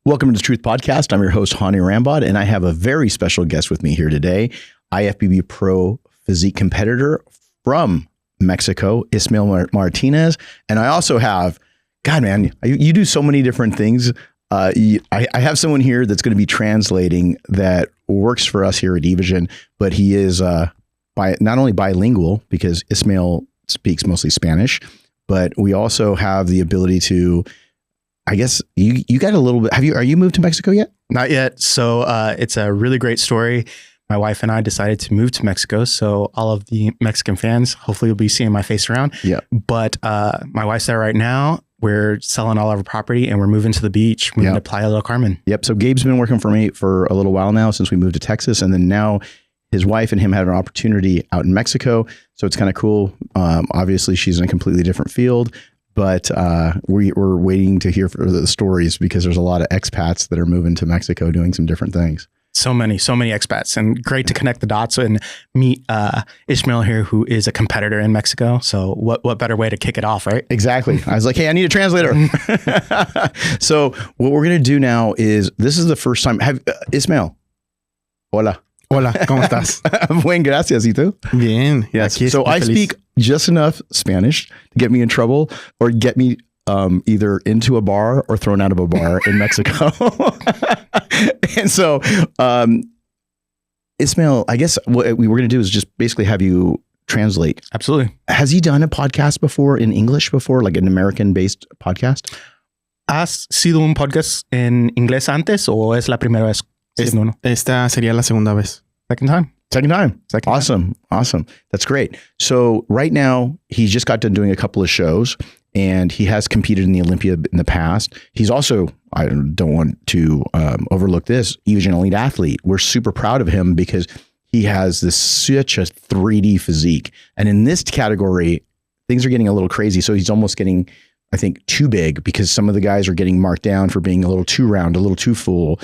Welcome to the Truth Podcast. I'm your host, Hany Rambod, and I have a very special guest with me here today, IFBB Pro Physique competitor from Mexico, Ismael Martinez. And I also have, God, man, you do so many different things. I have someone here that's going to be translating that works for us here at Evasion, but he is not only bilingual, because Ismael speaks mostly Spanish, but we also have the ability to, I guess you got a little bit. Are you moved to Mexico yet? Not yet. So it's a really great story. My wife and I decided to move to Mexico. So all of the Mexican fans, hopefully, will be seeing my face around. Yeah. But my wife's there right now. We're selling all of our property and we're moving to the beach, moving to Playa del Carmen. Yep. So Gabe's been working for me for a little while now since we moved to Texas. And then now his wife and him had an opportunity out in Mexico. So it's kind of cool. Obviously, she's in a completely different field. But we're waiting to hear for the stories because there's a lot of expats that are moving to Mexico doing some different things. So many expats, and great to connect the dots and meet Ismael here, who is a competitor in Mexico. So what better way to kick it off, right? Exactly. I was like, hey, I need a translator. So what we're going to do now is, this is the first time. Ismael, hola. Hola, ¿cómo estás? Buen, gracias. ¿Y tú? Bien. Yes. So I speak just enough Spanish to get me in trouble or get me either into a bar or thrown out of a bar in Mexico. And so, Ismael, I guess what we were going to do is just basically have you translate. Absolutely. Has he done a podcast before in English before, like an American-based podcast? ¿Has sido un podcast en inglés antes o es la primera vez? Esta sería la segunda vez. Second time. Awesome. That's great. So right now, he's just got done doing a couple of shows and he has competed in the Olympia in the past. He's also, I don't want to overlook this, Evasion elite athlete. We're super proud of him because he has such a 3D physique. And in this category, things are getting a little crazy. So he's almost getting, I think, too big because some of the guys are getting marked down for being a little too round, a little too full.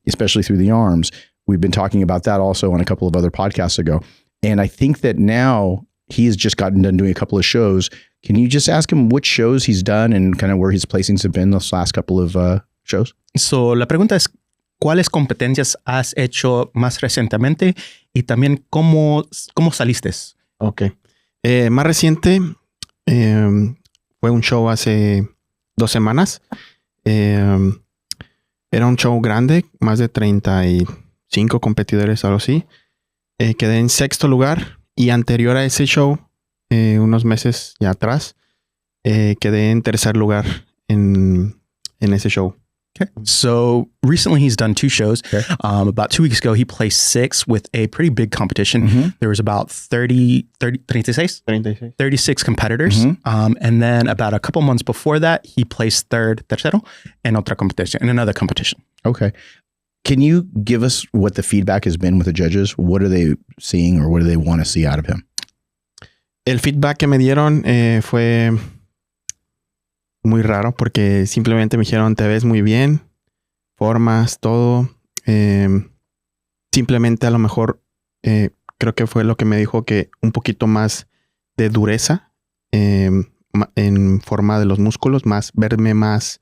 Especially through the arms. We've been talking about that also on a couple of other podcasts ago. And I think that now he has just gotten done doing a couple of shows. Can you just ask him which shows he's done and kind of where his placings have been those last couple of shows? So, la pregunta es, ¿cuáles competencias has hecho más recientemente? Y también, ¿cómo saliste? Ok. Más reciente fue un show hace 2 semanas. Era un show grande, más de 35 competidores, algo así. Quedé en 6º lugar y anterior a ese show, unos meses ya atrás, quedé en 3er lugar en ese show. Okay. So recently he's done 2 shows. Okay. About 2 weeks ago, he placed 6th with a pretty big competition. Mm-hmm. There was about 36 competitors. Mm-hmm. And then about a couple months before that, he placed 3rd, tercero, in another competition. Okay. Can you give us what the feedback has been with the judges? What are they seeing or what do they want to see out of him? El feedback que me dieron fue muy raro porque simplemente me dijeron, te ves muy bien, formas, todo. Simplemente a lo mejor creo que fue lo que me dijo, que un poquito más de dureza en forma de los músculos, verme más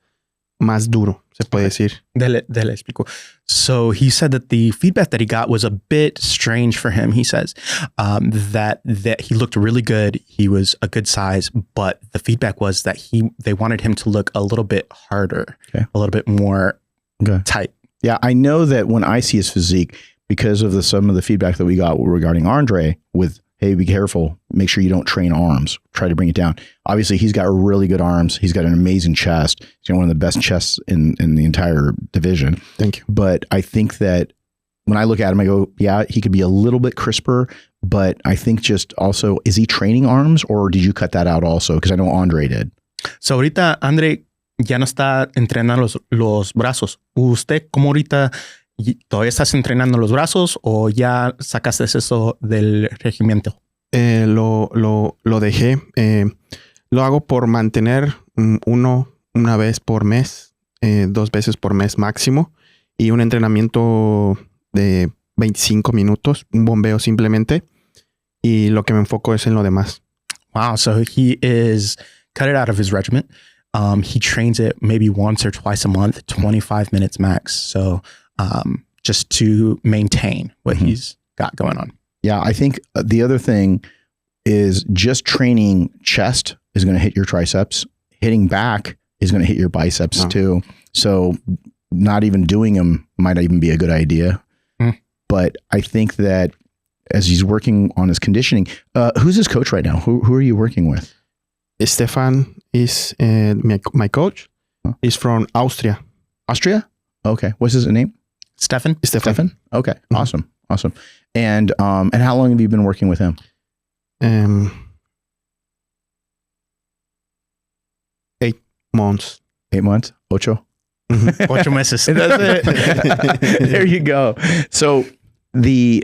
duro, se puede decir. Dele explico. So he said that the feedback that he got was a bit strange for him. He says that he looked really good. He was a good size, but the feedback was that they wanted him to look a little bit harder, a little bit more tight. Yeah, I know that when I see his physique, because of some of the feedback that we got regarding Andre with, hey, be careful, make sure you don't train arms, try to bring it down. Obviously, he's got really good arms. He's got an amazing chest. He's got one of the best chests in the entire division. Thank you. But I think that when I look at him, I go, yeah, he could be a little bit crisper, but I think just also, is he training arms or did you cut that out also? Because I know Andre did. So ahorita Andre ya no está entrenando los brazos. ¿Usted cómo ahorita todavía estás entrenando los brazos o ya sacaste eso del regimiento? Lo dejé. Lo hago por mantener una vez por mes, 2 veces por mes máximo, y un entrenamiento de 25 minutos, un bombeo simplemente, y lo que me enfoco es en lo demás. Wow, so he is cut it out of his regiment. He trains it maybe once or twice a month, 25 minutes max. So just to maintain what he's got going on. Yeah, I think the other thing is just training chest is going to hit your triceps. Hitting back is going to hit your biceps too. So not even doing them might even be a good idea. But I think that as he's working on his conditioning, who's his coach right now? Who are you working with? Stefan is my coach. He's from Austria. Austria? Okay. What's his name? Stefan? Okay. Awesome. And how long have you been working with him? 8 months. 8 months? Ocho? 8 meses. That's it. There you go. So do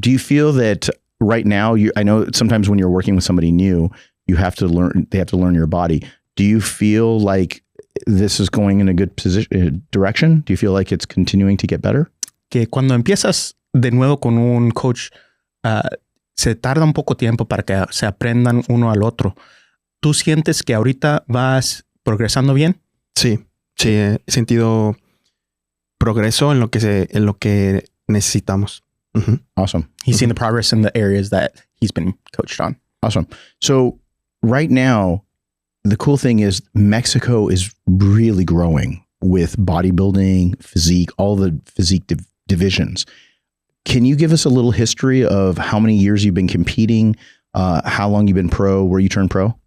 you feel that right now, I know sometimes when you're working with somebody new, they have to learn your body. Do you feel like this is going in a good direction? Do you feel like it's continuing to get better? Que cuando empiezas de nuevo con un coach, se tarda un poco tiempo para que se aprendan uno al otro. ¿Tú sientes que ahorita vas progresando bien? Sí, he sentido progreso en lo que necesitamos. Awesome. He's seen the progress in the areas that he's been coached on. Awesome. So right now, the cool thing is Mexico is really growing with bodybuilding, physique, all the physique divisions. Can you give us a little history of how many years you've been competing, how long you've been pro, where you turned pro?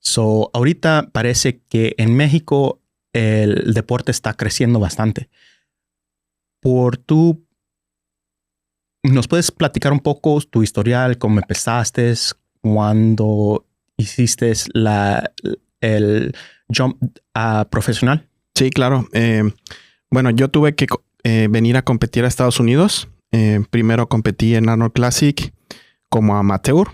So ahorita parece que en México el deporte está creciendo bastante. ¿Nos puedes platicar un poco tu historial, cómo empezaste, cuándo hiciste el jump profesional? Sí, claro. Bueno, yo tuve que venir a competir a Estados Unidos. Primero competí en Arnold Classic como amateur.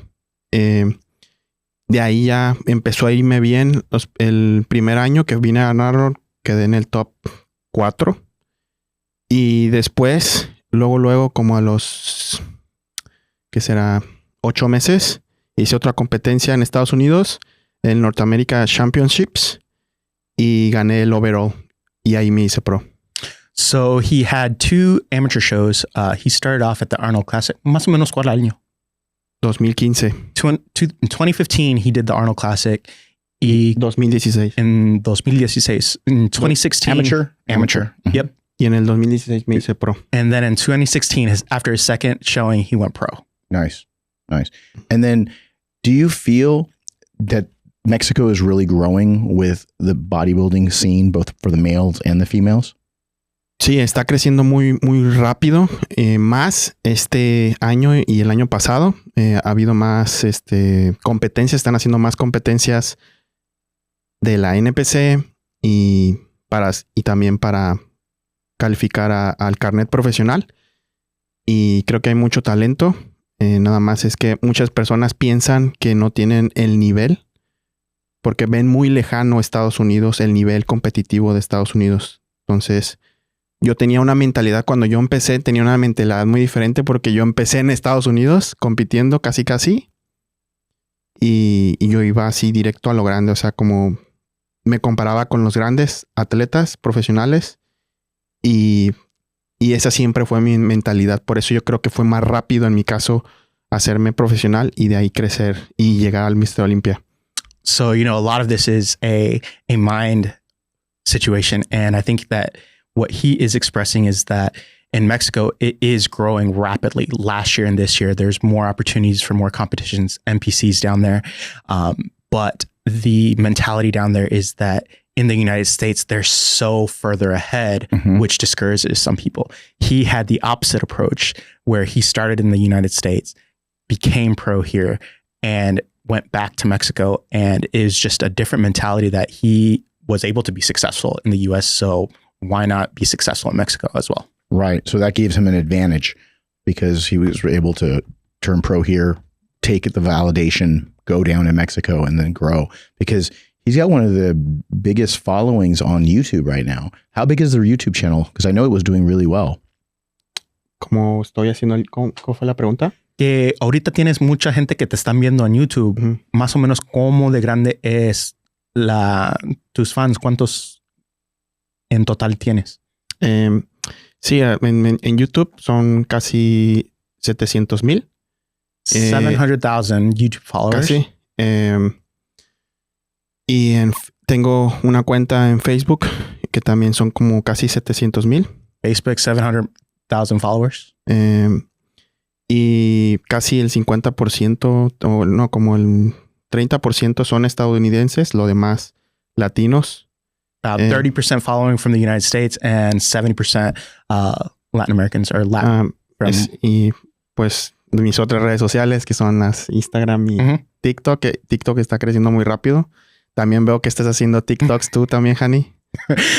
De ahí ya empezó a irme bien. El primer año que vine a Arnold quedé en el top 4. Y después, luego como a los, ¿qué será? 8 meses, hice otra competencia en Estados Unidos, el North America Championships, y gané el overall. Y ahí me hice pro. So he had 2 amateur shows. He started off at the Arnold Classic. Más o menos, ¿cuál año? 2015. In 2015, he did the Arnold Classic. Y 2016. En 2016. In 2016. Amateur. Yep. Y en el 2016 me hice pro. And then in 2016, after his second showing, he went pro. Nice. And then do you feel that Mexico is really growing with the bodybuilding scene, both for the males and the females? Sí, está creciendo muy, muy rápido. Más este año y el año pasado. Ha habido más competencias. Están haciendo más competencias de la NPC y también para calificar al carnet profesional. Y creo que hay mucho talento. Nada más es que muchas personas piensan que no tienen el nivel porque ven muy lejano Estados Unidos, el nivel competitivo de Estados Unidos. Entonces, yo tenía una mentalidad, cuando yo empecé, tenía una mentalidad muy diferente porque yo empecé en Estados Unidos compitiendo casi. Y yo iba así directo a lo grande. O sea, como me comparaba con los grandes atletas profesionales y esa siempre fue mi mentalidad. Por eso yo creo que fue más rápido en mi caso hacerme profesional y de ahí crecer y llegar al Mr. Olympia. So, a lot of this is a mind situation. And I think that what he is expressing is that in Mexico, it is growing rapidly. Last year and this year, there's more opportunities for more competitions, NPCs down there. But the mentality down there is that in the United States, they're so further ahead, which discourages some people. He had the opposite approach where he started in the United States, became pro here, and went back to Mexico, and is just a different mentality that he was able to be successful in the US. So why not be successful in Mexico as well? Right. So that gives him an advantage because he was able to turn pro here, take the validation, go down in Mexico, and then grow, because he's got one of the biggest followings on YouTube right now. How big is their YouTube channel? Because I know it was doing really well. ¿Cómo fue la pregunta? Que ahorita tienes mucha gente que te están viendo en YouTube. Más o menos, ¿cómo de grande es tus fans, ¿cuántos en total tienes? Sí, en YouTube son casi 700,000. 700,000 YouTube followers. Casi. Y tengo una cuenta en Facebook que también son como casi 700,000. Facebook, 700,000 followers. Y casi el 50%, o no, como el 30% son estadounidenses, lo demás latinos. About 30% following from the United States and 70% Latin Americans or Latin. Y pues mis otras redes sociales que son las Instagram y TikTok, que TikTok está creciendo muy rápido. También veo que estás haciendo TikToks tú también, Hany.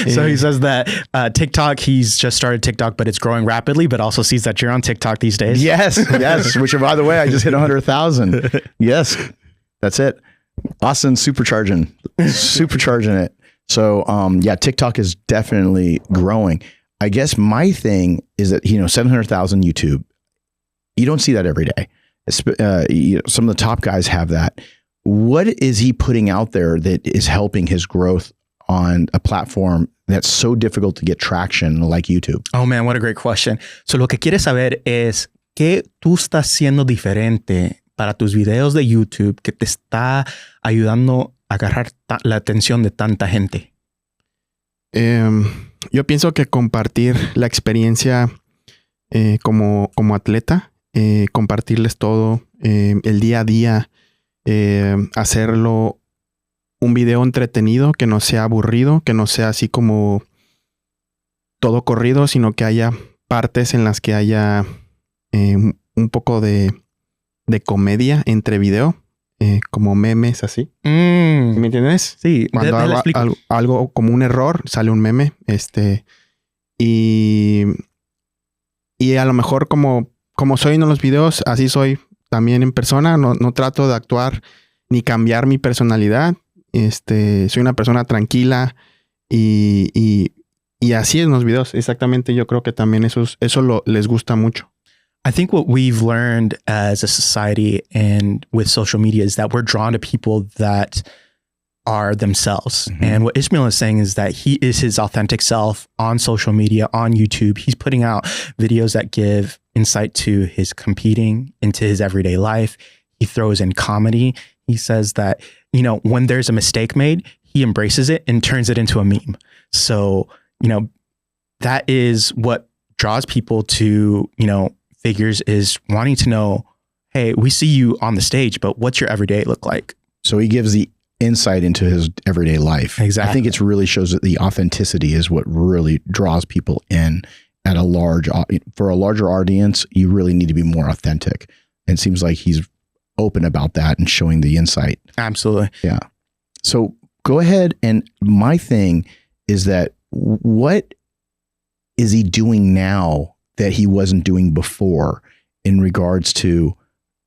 So he says that TikTok, he's just started TikTok, but it's growing rapidly, but also sees that you're on TikTok these days. Yes, yes. Which, by the way, I just hit 100,000. Yes, that's it. Austin's supercharging it. So, yeah, TikTok is definitely growing. I guess my thing is that, 700,000 YouTube, you don't see that every day. Some of the top guys have that. What is he putting out there that is helping his growth on a platform that's so difficult to get traction like YouTube? Oh man, what a great question. So lo que quieres saber es qué tú estás haciendo diferente para tus videos de YouTube que te está ayudando a agarrar la atención de tanta gente. Yo pienso que compartir la experiencia como atleta, compartirles todo, el día a día, hacerlo un video entretenido, que no sea aburrido, que no sea así como todo corrido, sino que haya partes en las que haya un poco de comedia entre video, como memes así. ¿Me entiendes? Sí. Cuando hago algo como un error, sale un meme. Y a lo mejor como soy en los videos, así soy también en persona. No trato de actuar ni cambiar mi personalidad. Soy una persona tranquila y así en los videos. Exactamente, yo creo que también eso les gusta mucho. I think what we've learned as a society and with social media is that we're drawn to people that are themselves. Mm-hmm. And what Ismael is saying is that he is his authentic self on social media, on YouTube. He's putting out videos that give insight to his competing, into his everyday life. He throws in comedy. He says that, when there's a mistake made, he embraces it and turns it into a meme. So, that is what draws people to, figures is wanting to know, hey, we see you on the stage, but what's your everyday look like? So he gives the insight into his everyday life. Exactly. I think it really shows that the authenticity is what really draws people in for a larger audience. You really need to be more authentic. And it seems like he's open about that and showing the insight. Absolutely. Yeah. So go ahead. And my thing is that what is he doing now that he wasn't doing before in regards to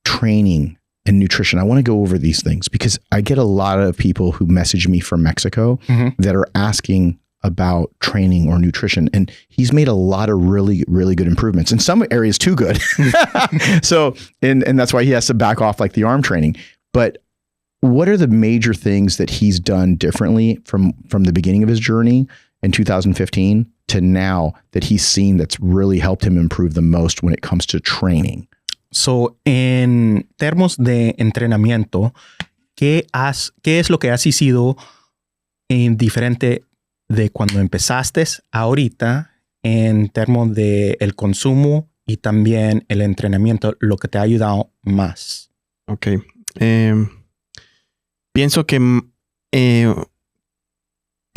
training and nutrition? I want to go over these things because I get a lot of people who message me from Mexico that are asking about training or nutrition. And he's made a lot of really, really good improvements. In some areas too good. So, and that's why he has to back off like the arm training. But what are the major things that he's done differently from the beginning of his journey in 2015 to now that he's seen that's really helped him improve the most when it comes to training? So, en términos de entrenamiento, ¿qué es lo que has sido diferente de cuando empezaste ahorita en términos de el consumo y también el entrenamiento, lo que te ha ayudado más? Ok. Pienso que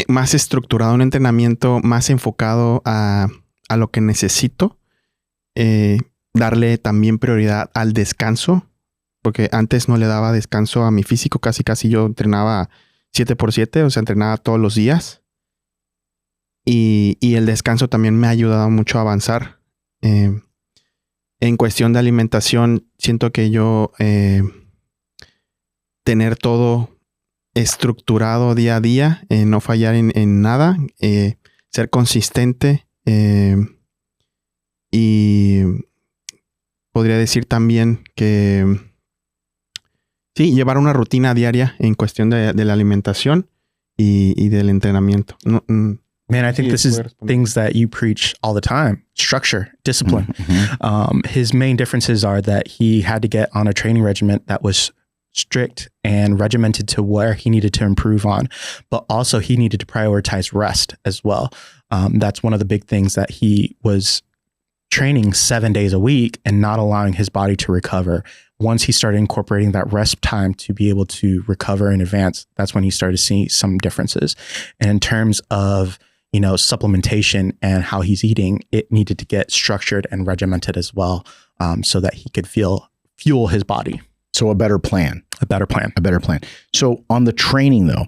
más estructurado un entrenamiento, más enfocado a lo que necesito, darle también prioridad al descanso, porque antes no le daba descanso a mi físico, casi yo entrenaba 7x7, o sea, entrenaba todos los días. Y el descanso también me ha ayudado mucho a avanzar. En cuestión de alimentación, siento que yo tener todo estructurado día a día, no fallar en nada, ser consistente y podría decir también que sí, llevar una rutina diaria en cuestión de la alimentación y del entrenamiento. No, Man, I think Sí, this is puede responder. things that you preach all the time. Structure, discipline. His main differences are that he had to get on a training regimen that was strict and regimented to where he needed to improve on, but also he needed to prioritize rest as well. That's one of the big things, that he was training 7 days a week and not allowing his body to recover. Once he started incorporating that rest time to be able to recover in advance, that's when he started seeing some differences. And in terms of, supplementation and how he's eating, it needed to get structured and regimented as well, so that he could fuel his body. So a better plan. A better plan. So on the training though,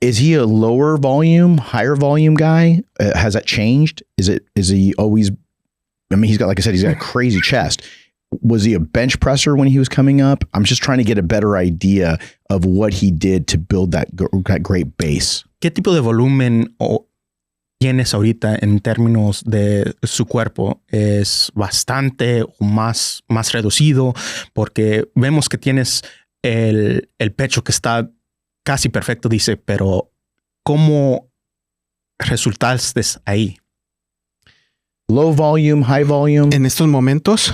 is he a lower volume, higher volume guy? Has that changed? Is he always, he's got, like I said, he's got a crazy chest. Was he a bench presser when he was coming up? I'm just trying to get a better idea of what he did to build that great base. ¿Qué tipo de volumen tienes ahorita en términos de su cuerpo? ¿Es bastante o más reducido? Porque vemos que tienes el pecho que está casi perfecto, dice, pero ¿cómo resultaste ahí? Low volume, high volume? En estos momentos,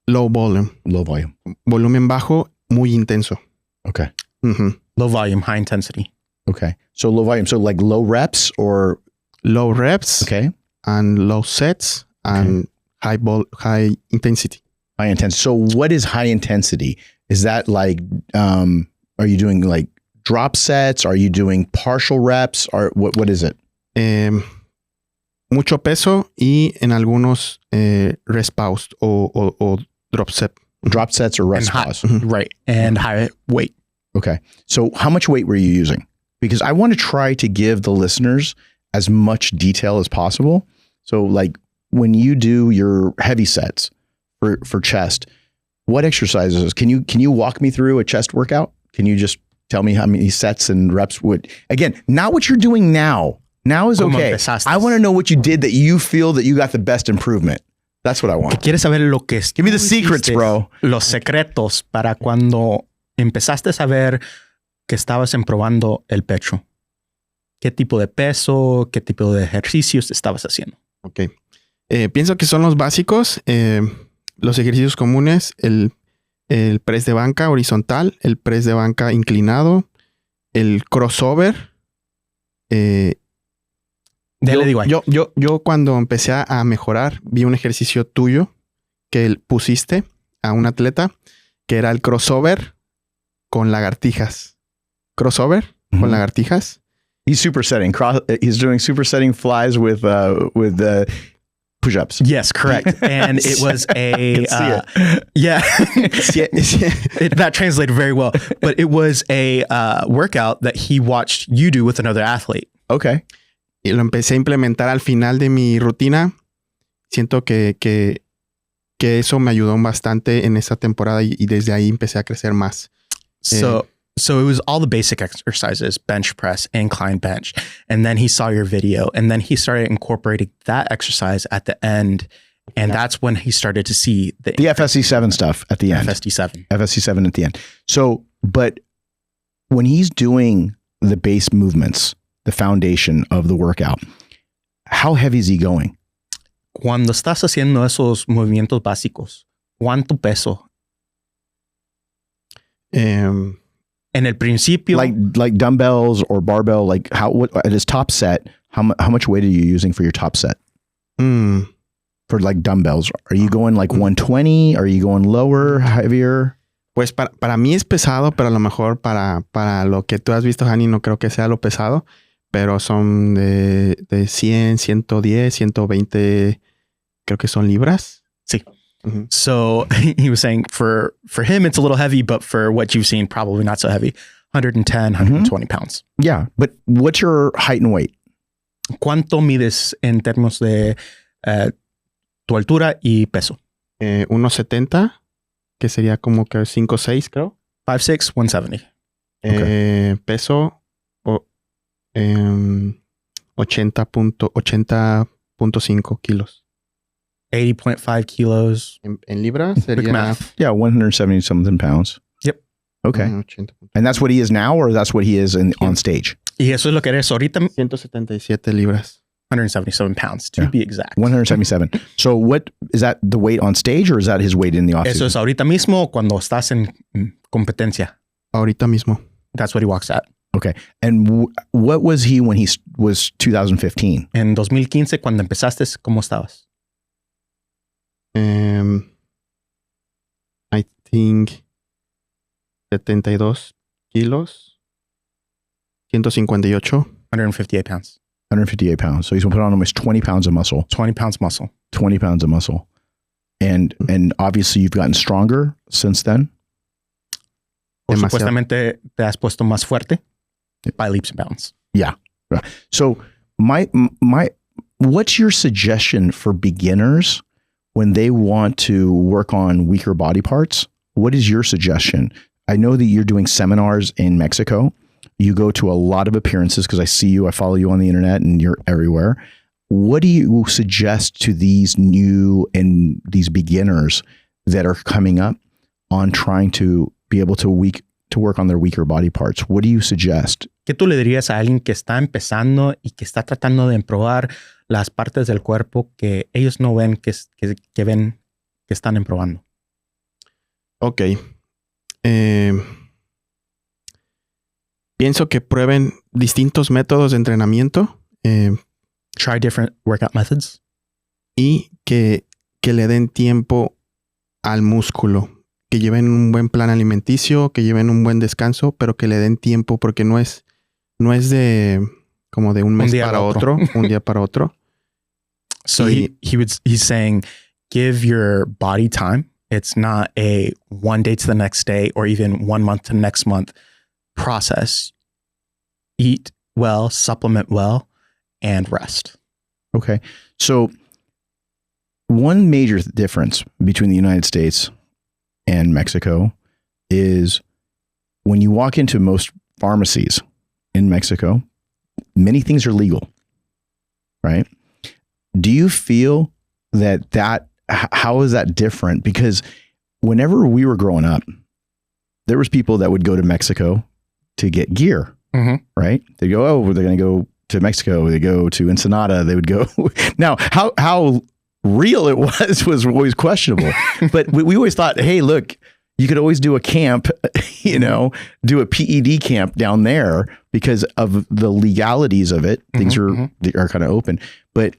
low volume. Low volume. Volumen bajo, muy intenso. Okay. Low volume, high intensity. Okay. So low volume. So like low reps or? Low reps. Okay. And low sets and high intensity. High intensity. So what is high intensity? Is that like, are you doing like drop sets? Are you doing partial reps? Or what is it? Mucho peso y en algunos rest pause o drop set. Drop sets or rest pause. Right. And high weight. Okay. So how much weight were you using? Because I want to try to give the listeners as much detail as possible. So like when you do your heavy sets for chest, what exercises? Can you walk me through a chest workout? Can you just tell me how many sets and reps would, again, not what you're doing now. Now is okay. I want to know what you did that you feel that you got the best improvement. That's what I want. ¿Quieres saber lo que Give me the secrets, bro. Los secretos para cuando empezaste a ver que estabas probando el pecho. ¿Qué tipo de peso, qué tipo de ejercicios estabas haciendo? Ok. Pienso que son los básicos, los ejercicios comunes, el press de banca horizontal, el press de banca inclinado, el crossover. Yo cuando empecé a mejorar, vi un ejercicio tuyo que pusiste a un atleta, que era el crossover con lagartijas. Crossover con lagartijas. He's supersetting. He's doing supersetting flies with push-ups. Yes, correct. And it was that translated very well. But it was a workout that he watched you do with another athlete. Okay. Y lo empecé a implementar al final de mi rutina. Siento que eso me ayudó bastante en esta temporada y desde ahí empecé a crecer más. So it was all the basic exercises, bench press, incline bench. And then he saw your video and then he started incorporating that exercise at the end. And that's when he started to see the FSC7 stuff at the end. FSC7 at the end. So, but when he's doing the base movements, the foundation of the workout, how heavy is he going? Cuando estás haciendo esos movimientos básicos, ¿cuánto peso? En el principio, like dumbbells or barbell, like what at his top set, how much weight are you using for your top set? For like dumbbells, are you going like 120? Are you going lower, heavier? Pues para mí es pesado, pero a lo mejor para lo que tú has visto, Hany, no creo que sea lo pesado, pero son de 100, 110, 120, creo que son libras. Sí. So he was saying for him, it's a little heavy, but for what you've seen, probably not so heavy. 110, 120 pounds. Yeah. But what's your height and weight? ¿Cuánto mides en términos de tu altura y peso? 1.70, que sería como que 5'6", creo. 5'6", 170. Peso 80.5 kilos. 80.5 kilos. En libras sería... Quick math. Yeah, 170 something pounds. Yep. Okay. 80. And that's what he is now, or that's what he is on stage? Y eso es lo que eres ahorita. 177 libras. 177 pounds, to be exact. 177. So what is that, the weight on stage, or is that his weight in the off Eso es ahorita mismo cuando estás en competencia. Ahorita mismo. That's what he walks at. Okay. And what was he when he was 2015? En 2015, cuando empezaste, ¿cómo estabas? I think 72 kilos. 158. 158 pounds. 158 pounds. So he's going to put on almost 20 pounds of muscle. 20 pounds muscle. 20 pounds of muscle. And obviously you've gotten stronger since then. Supuestamente te has puesto más fuerte by leaps and bounds. Yeah. So what's your suggestion for beginners when they want to work on weaker body parts? What is your suggestion? I know that you're doing seminars in Mexico. You go to a lot of appearances because I see you, I follow you on the internet, and you're everywhere. What do you suggest to these new and these beginners that are coming up on trying to be able to work on their weaker body parts? What do you suggest? ¿Qué tú le dirías a alguien que está empezando y que está tratando de probar las partes del cuerpo que ellos no ven que ven que están probando? Ok. Pienso que prueben distintos métodos de entrenamiento. Try different workout methods. Y que le den tiempo al músculo. Que lleven un buen plan alimenticio, que lleven un buen descanso, pero que le den tiempo porque no es de como de un mes para otro, un día para otro. So he's saying, give your body time. It's not a one day to the next day or even 1 month to the next month process. Eat well, supplement well, and rest. Okay. So one major difference between the United States and Mexico is when you walk into most pharmacies in Mexico, many things are legal, right? Do you feel that how is that different? Because whenever we were growing up, there was people that would go to Mexico to get gear, right? They go, they're going to go to Mexico. They go to Ensenada. They would go. Now, how real it was always questionable. But we always thought, hey, look, you could always do a camp, do a PED camp down there because of the legalities of it. Things are kind of open. But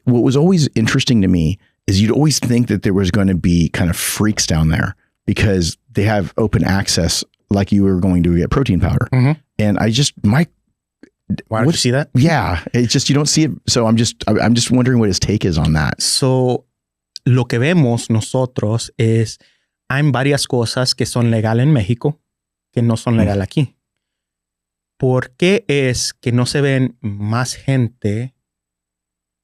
what was always interesting to me is you'd always think that there was going to be kind of freaks down there because they have open access like you were going to get protein powder. And why don't you see that? Yeah, it's just, you don't see it. So I'm just wondering what his take is on that. So lo que vemos nosotros es, hay varias cosas que son legal en México que no son legal aquí. ¿Por qué es que no se ven más gente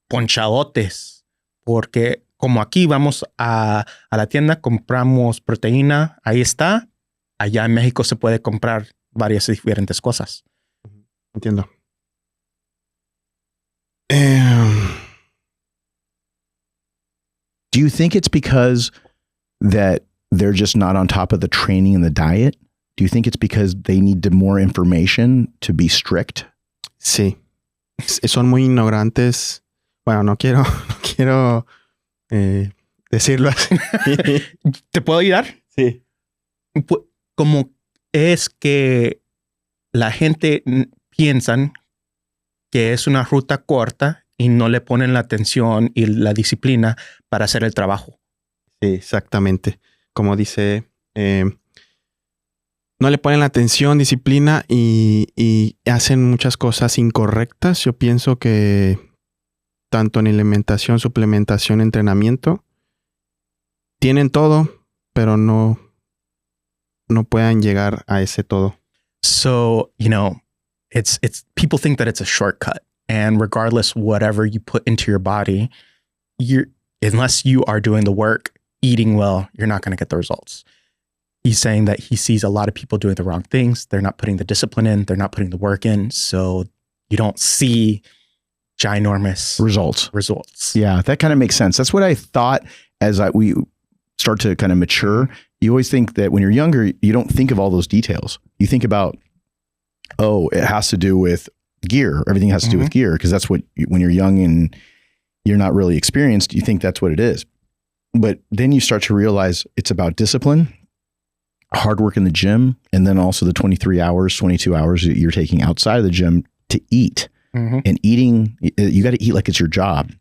ponchadotes? Porque como aquí vamos a la tienda, compramos proteína, ahí está. Allá en México se puede comprar varias diferentes cosas. Entiendo. Do you think it's because that they're just not on top of the training and the diet? Do you think it's because they need more information to be strict? Sí. Son muy ignorantes. Bueno, no quiero decirlo así. ¿Te puedo ayudar? Sí. Como es que la gente piensan que es una ruta corta y no le ponen la atención y la disciplina para hacer el trabajo. Sí, exactamente. Como dice, no le ponen la atención, disciplina y hacen muchas cosas incorrectas. Yo pienso que tanto en alimentación, suplementación, entrenamiento, tienen todo, pero no puedan llegar a ese todo. So, it's people think that it's a shortcut, and regardless whatever you put into your body, unless you are doing the work, eating well, you're not going to get the results. He's saying that he sees a lot of people doing the wrong things. They're not putting the discipline in. They're not putting the work in. So you don't see ginormous results. Yeah, that kind of makes sense. That's what I thought as we start to kind of mature you always think that when you're younger, you don't think of all those details. You think about, oh, it has to do with gear. Everything has to do with gear, because that's what, when you're young and you're not really experienced, you think that's what it is. But then you start to realize it's about discipline, hard work in the gym, and then also the 22 hours that you're taking outside of the gym to eat. And eating, you got to eat like it's your job.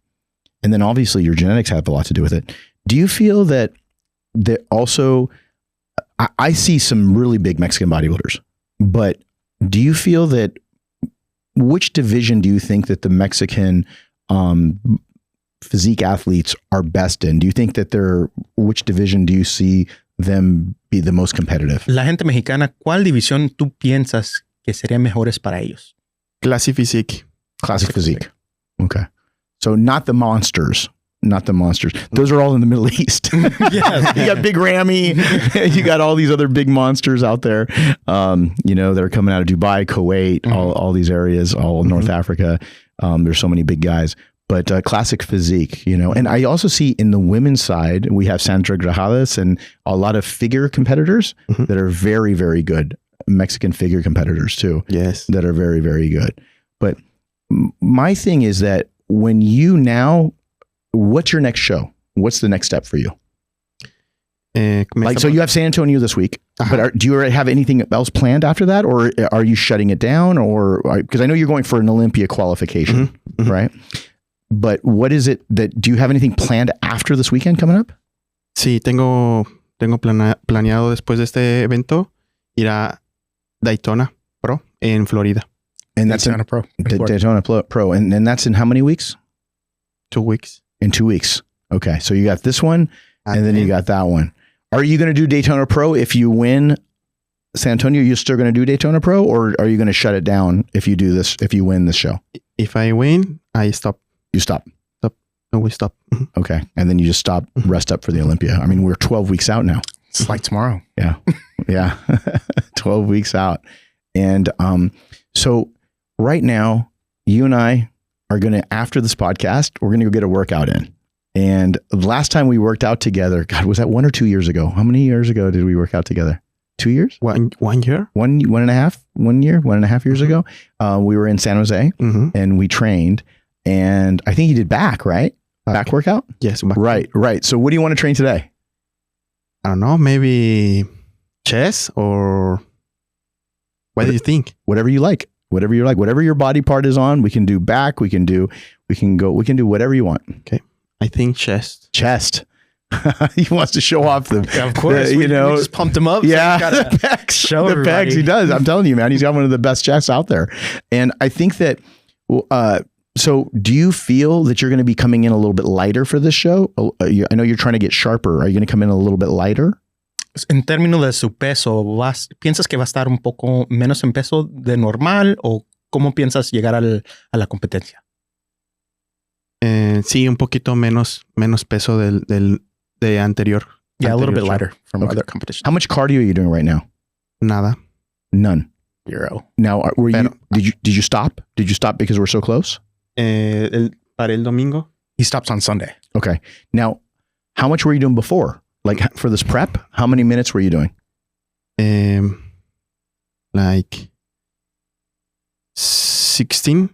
And then obviously your genetics have a lot to do with it. Do you feel that also, I see some really big Mexican bodybuilders, but do you feel that, which division do you think that the Mexican physique athletes are best in? Do you think that which division do you see them be the most competitive? La gente mexicana, ¿cuál división tú piensas que serían mejores para ellos? Classic Physique. Classic Physique. Okay. So not the monsters. Those are all in the Middle East. Yes. You got Big Ramy. You got all these other big monsters out there, that are coming out of Dubai, Kuwait, all these areas, all North Africa. There's so many big guys. But Classic Physique, and I also see in the women's side, we have Sandra Grajales and a lot of figure competitors that are very, very good. Mexican figure competitors too. Yes. That are very, very good. But my thing is that what's your next show? What's the next step for you? So you have San Antonio this week, but do you already have anything else planned after that? Or are you shutting it down? Or, because I know you're going for an Olympia qualification, right? But what is it do you have anything planned after this weekend coming up? Sí, tengo planeado después de este evento ir a Daytona Pro en Florida. And that's Daytona Pro. Daytona Pro. And that's in how many weeks? 2 weeks. In 2 weeks. Okay. So you got this one and then you got that one. Are you going to do Daytona Pro if you win San Antonio? You're still going to do Daytona Pro, or are you going to shut it down if you win this show? If I win, I stop. You stop. No, we stop. Okay. And then you just stop, rest up for the Olympia. I mean, we're 12 weeks out now. It's like tomorrow. Yeah. Yeah. 12 weeks out. And so right now, you and I are going to, after this podcast, we're going to go get a workout in. And the last time we worked out together, God, was that 1 or 2 years ago? How many years ago did we work out together? 2 years? 1 year? 1.5 years ago. We were in San Jose and we trained. And I think you did back, right? Back workout? Yes. Back. Right. So what do you want to train today? I don't know, maybe chest, or what do you think? Whatever you like. Whatever your body part is on, we can do back, we can do whatever you want. Okay. I think chest. He wants to show off the, of course, we just pumped him up. Yeah. So the pecs. Show the everybody. pecs. He does. I'm telling you, man, he's got one of the best chests out there. And I think that, so do you feel that you're going to be coming in a little bit lighter for this show? I know you're trying to get sharper. Are you going to come in a little bit lighter? En términos de su peso, ¿piensas que va a estar un poco menos en peso de normal, o cómo piensas llegar a la competencia? Sí, un poquito menos peso de anterior. Yeah, a little bit show. lighter from other competitions. How much cardio are you doing right now? Nada. None. 0. Now, did you stop? Did you stop because we're so close? Para el domingo. He stops on Sunday. Okay. Now, how much were you doing before? Like for this prep, how many minutes were you doing? Like 60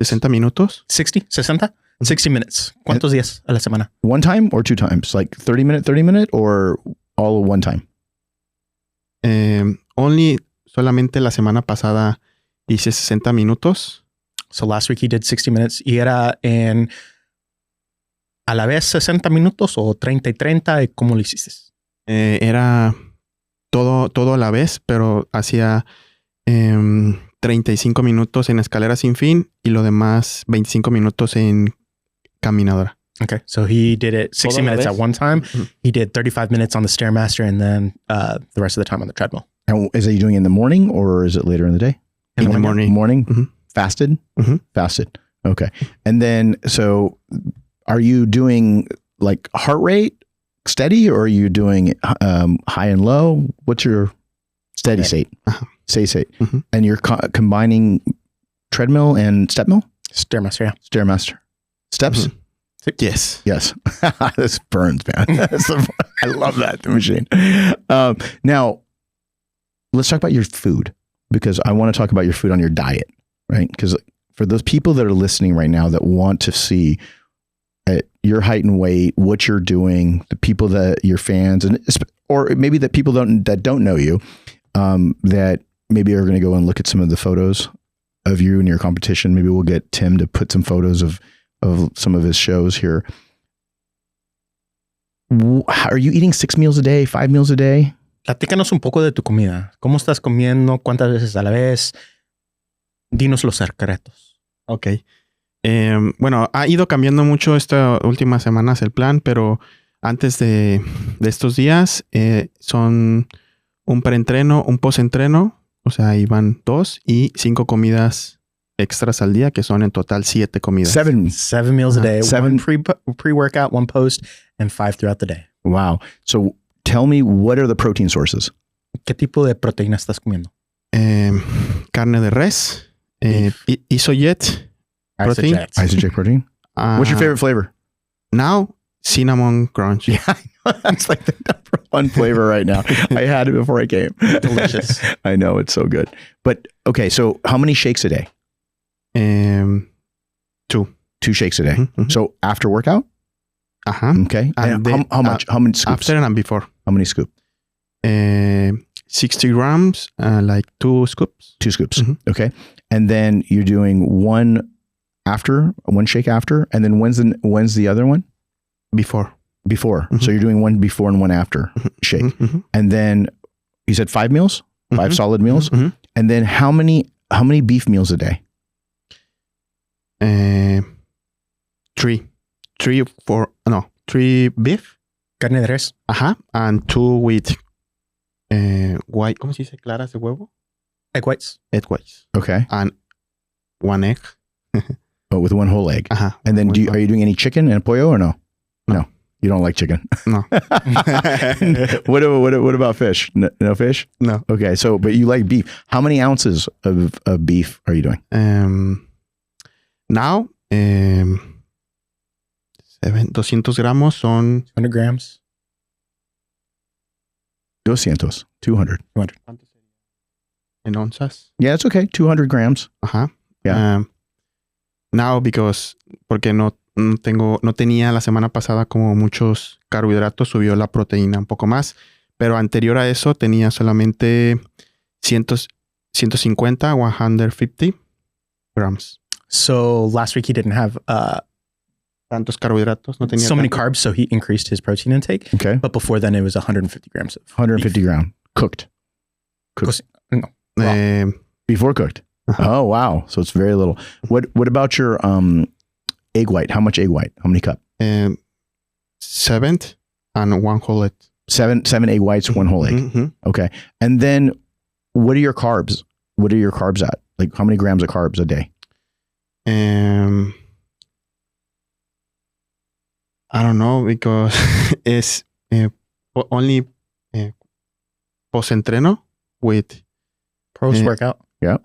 minutos. 60 minutes. ¿Cuántos días a la semana? One time or 2 times? Like 30 minute, or all one time? Solamente la semana pasada hice 60 minutos. So last week he did 60 minutes. ¿Y era a la vez 60 minutos o 30 y 30? ¿Cómo lo hiciste? Era todo a la vez, pero hacía 35 minutos en escalera sin fin y lo demás 25 minutos en caminadora. Okay, so he did it 60 minutes at one time. He did 35 minutes on the Stairmaster, and then the rest of the time on the treadmill. And is he doing it in the morning, or is it later in the day? In the morning. Morning? Mm-hmm. Fasted? Mm-hmm. Fasted. Okay. And then, so are you doing like heart rate steady, or are you doing high and low? What's your steady state? Steady state. Mm-hmm. And you're combining treadmill and step mill? Stairmaster, yeah. Stairmaster. Steps? Yes. Yes. This burns, man. I love that machine. Now, let's talk about your food, because I want to talk about your food on your diet, right? Because for those people that are listening right now that want to see at your height and weight, what you're doing, the people that your fans, and or maybe that people that don't know you, that maybe are going to go and look at some of the photos of you and your competition. Maybe we'll get Tim to put some photos of some of his shows here. Are you eating 6 meals a day, 5 meals a day? Platícanos un poco de tu comida. ¿Cómo estás comiendo? ¿Cuántas veces a la vez? Dinos los secretos. Ok. Bueno, ha ido cambiando mucho estas últimas semanas el plan, pero antes de estos días son un preentreno, un postentreno, o sea, ahí van 2 y 5 comidas extras al día, que son en total 7 comidas. 7 meals a day. 7 1 pre-workout, 1 post, and 5 throughout the day. Wow. So tell me, what are the protein sources? ¿Qué tipo de proteína estás comiendo? Carne de res, isojet protein. Isojet protein. What's your favorite flavor? Now, cinnamon crunch. Yeah, it's like the number one flavor right now. I had it before I came. Delicious. I know, it's so good. But okay, so how many shakes a day? 2. 2 shakes a day. Mm-hmm. So after workout? Okay. And how much? How many scoops? After and before. How many scoops? 60 grams, like 2 scoops. 2 scoops. Mm-hmm. Okay. And then you're doing one shake after, and then when's the other one? Before. Mm-hmm. So you're doing one before and one after shake. Mm-hmm. And then you said 5 meals, 5 solid meals. Mm-hmm. And then how many beef meals a day? 3 beef. Carne de res. And 2 with white, ¿cómo se dice? Claras de huevo? Egg whites. Egg whites. Okay. And 1 egg. Oh, with 1 whole egg. And then are you doing any chicken and pollo or no? No. You don't like chicken? No. What about fish? No fish? No. Okay. So, but you like beef. How many ounces of beef are you doing? Now, 200 gramos son 100 grams. 200. 200. en onzas. Yeah, it's okay. 200 grams. Yeah. Now, porque no tenía la semana pasada como muchos carbohidratos, subió la proteína un poco más. Pero anterior a eso tenía solamente 150 grams. So last week he didn't have tantos carbohidratos. No tenía so many carbs, so he increased his protein intake. Okay. But before then it was 150 grams of 150 beef. grams. Cooked. No. Wow. Before cooked. Oh, wow. So it's very little. What about your egg white? How much egg white? How many cup? 7 and 1 whole egg. 7 egg whites, 1 whole egg. Mm-hmm. Okay. And then what are your carbs? What are your carbs at? Like how many grams of carbs a day? I don't know, because it's only post-entreno with post-workout. Yeah.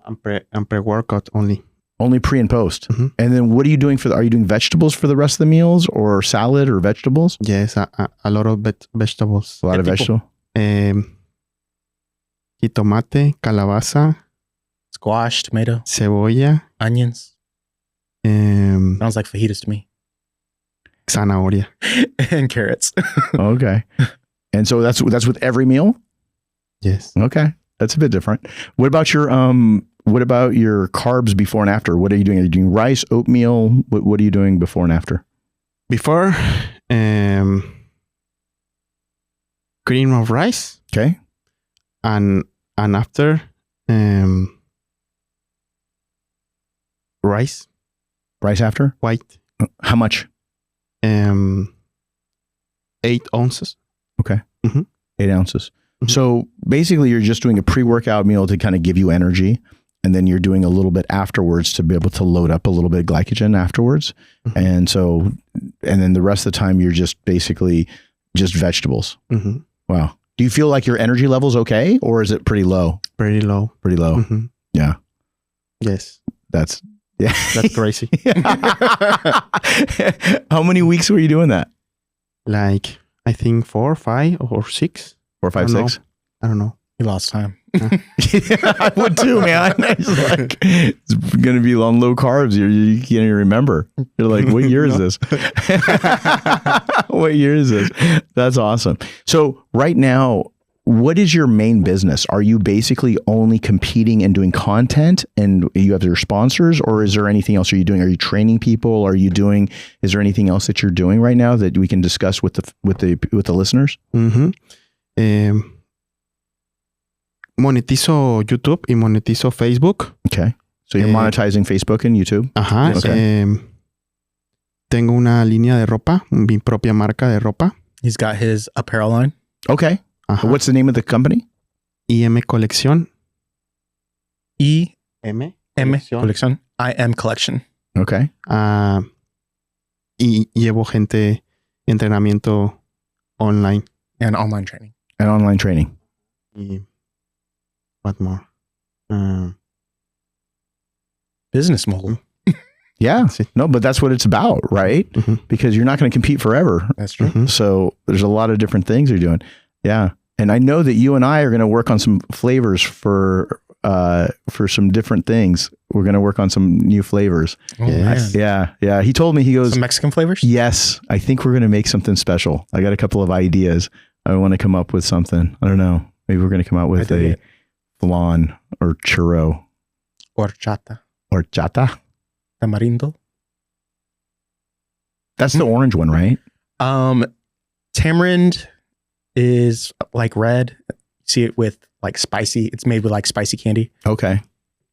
And pre-workout only. Only pre and post. Mm-hmm. And then what are you doing are you doing vegetables for the rest of the meals, or salad or vegetables? Yes, a lot of vegetables. A lot of vegetables. Jitomate, calabaza, squash, tomato, cebolla, onions. Sounds like fajitas to me. Zanahoria. And carrots. Okay. And so that's with every meal? Yes. Okay. That's a bit different. What about your carbs before and after? What are you doing? Are you doing rice, oatmeal? What are you doing before and after? Before, cream of rice. Okay. And after, rice. Rice after? White. How much? 8 ounces. Okay. Mm-hmm. 8 ounces. Mm-hmm. So basically you're just doing a pre-workout meal to kind of give you energy. And then you're doing a little bit afterwards to be able to load up a little bit of glycogen afterwards. Mm-hmm. And then the rest of the time you're just basically just vegetables. Mm-hmm. Wow. Do you feel like your energy level's okay, or is it pretty low? Pretty low. Pretty low. Mm-hmm. Yeah. Yes. That's Yeah. That's crazy. How many weeks were you doing that? Like, I think 4, 5, or 6. 4, 5, 6? I don't know. He lost time. I would too, man. It's like, it's going to be on low carbs. You can't even remember. You're like, what year is this? What year is this? That's awesome. So right now, what is your main business? Are you basically only competing and doing content and you have your sponsors, or is there anything else? Are you training people? Is there anything else that you're doing right now that we can discuss with the listeners? Mm-hmm. Monetizo YouTube y monetizo Facebook. Okay. So you're monetizing Facebook and YouTube? Ajá. Okay. Tengo una línea de ropa, mi propia marca de ropa. He's got his apparel line. Okay. Ajá. What's the name of the company? IM Colección. IM Colección. IM Collection. Okay. Y llevo gente entrenamiento online. And online training. And online training. Y what more? Business mogul. Yeah. No, but that's what it's about, right? Mm-hmm. Because you're not going to compete forever. That's true. Mm-hmm. So there's a lot of different things you're doing. Yeah. And I know that you and I are going to work on some flavors for some different things. We're going to work on some new flavors. Oh, man. Yeah. Yeah. He told me, he goes, Some Mexican flavors? yes, I think we're going to make something special. I got a couple of ideas. I want to come up with something. I don't know. Maybe we're going to come out with a flan or churro. Horchata. Horchata. Tamarindo. That's the orange one, right? Tamarind is like red. See it with like spicy. It's made with like spicy candy. Okay.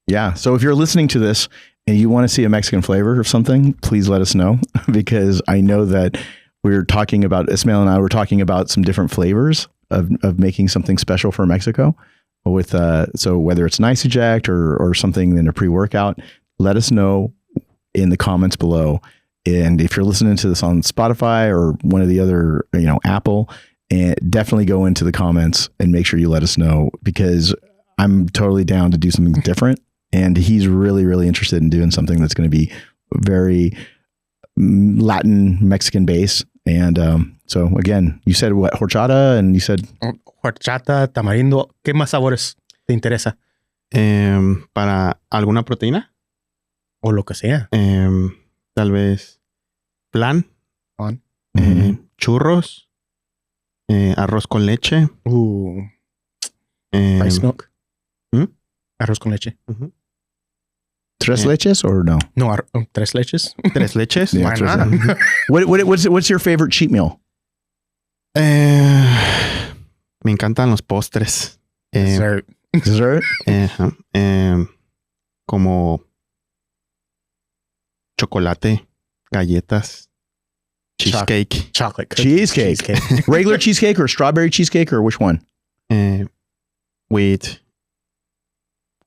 Yeah. So if you're listening to this and you want to see a Mexican flavor of something, please let us know, because I know that Ismael and I were talking about some different flavors of making something special for Mexico with, so whether it's Nice Eject or something in a pre-workout, let us know in the comments below. And if you're listening to this on Spotify or one of the other, Apple, and definitely go into the comments and make sure you let us know, because I'm totally down to do something different. And he's really, really interested in doing something that's going to be very Latin Mexican based. And so again, you said what, horchata, and you said Horchata, tamarindo. ¿Qué más sabores te interesa? Para alguna proteína. O lo que sea. Tal vez flan. Churros. Arroz con leche. Rice milk. Arroz con leche. tres leches or no? No, tres leches. Tres leches. Yeah, Why not? What's your favorite cheat meal? Me encantan los postres. Dessert. Dessert? Como chocolate, galletas, cheesecake. Chocolate cookie. Cheesecake. Regular cheesecake or strawberry cheesecake, or which one? With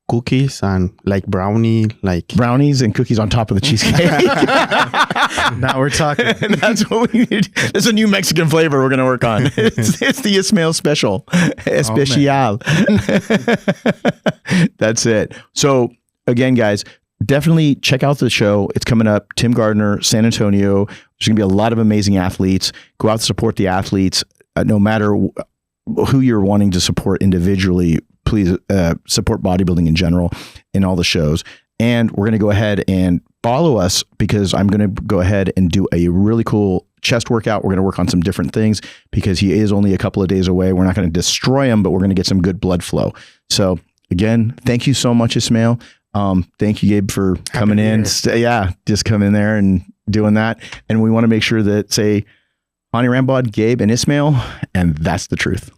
cookies and like brownies and cookies on top of the cheesecake. Now we're talking. That's what we need. That's a new Mexican flavor we're going to work on. It's the Ismael special. Especial. That's it. So again, guys, definitely check out the show. It's coming up. Tim Gardner, San Antonio. There's going to be a lot of amazing athletes. Go out and support the athletes. No matter who you're wanting to support individually, please support bodybuilding in general in all the shows. And we're going to go ahead and follow us, because I'm going to go ahead and do a really cool chest workout. We're going to work on some different things, because he is only a couple of days away. We're not going to destroy him, but we're going to get some good blood flow. So again, thank you so much, Ismael. Thank you, Gabe, for coming in. Just come in there and doing that. And we want to make sure that say Hany, Rambod, Gabe, and Ismael, and that's the truth.